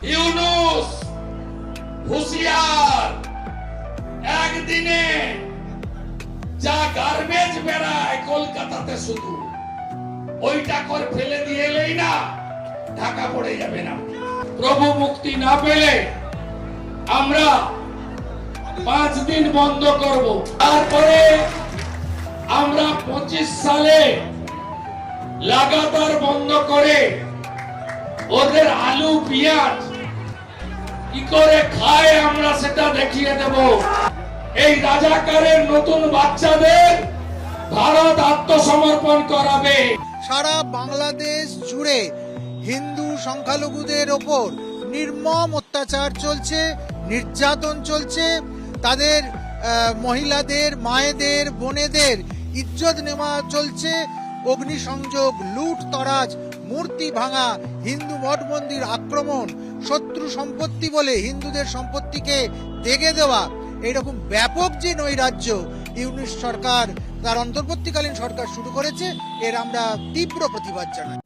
ইউনূস হুঁশিয়ার, একদিনে যা গার্বেজ বেড়ায় কলকাতাতে শুধু ওইটা করে ফেলে দিয়ে এলেই না ঢাকা পড়ে যাবে না। প্রভু মুক্তি না পেলে আমরা 5 দিন বন্ধ করব, তারপরে আমরা 25 সালে লাগাতার বন্ধ করে ওদের আলু পেঁয়াজ কি করে খায় আমরা সেটা দেখিয়ে দেব। এই রাজাকারের নতুন বাচ্চাদের ভারত আত্মসমর্পণ করাবে। সারা বাংলাদেশ জুড়ে হিন্দু সংখ্যালঘুদের ওপর নির্মম অত্যাচার চলছে, নির্যাতন চলছে, তাদের মহিলাদের, মায়েদের, বোনেদের ইজ্জত নেওয়া চলছে, অগ্নিসংযোগ, লুট তরাজ, মূর্তি ভাঙা, হিন্দু মঠ মন্দির আক্রমণ, শত্রু সম্পত্তি বলে হিন্দুদের সম্পত্তিকে তেগে দেওয়া, এইরকম ব্যাপক যে নৈরাজ্য ইউনূস সরকার, তার অন্তর্বর্তীকালীন সরকার শুরু করেছে, এর আমরা তীব্র প্রতিবাদ জানাই।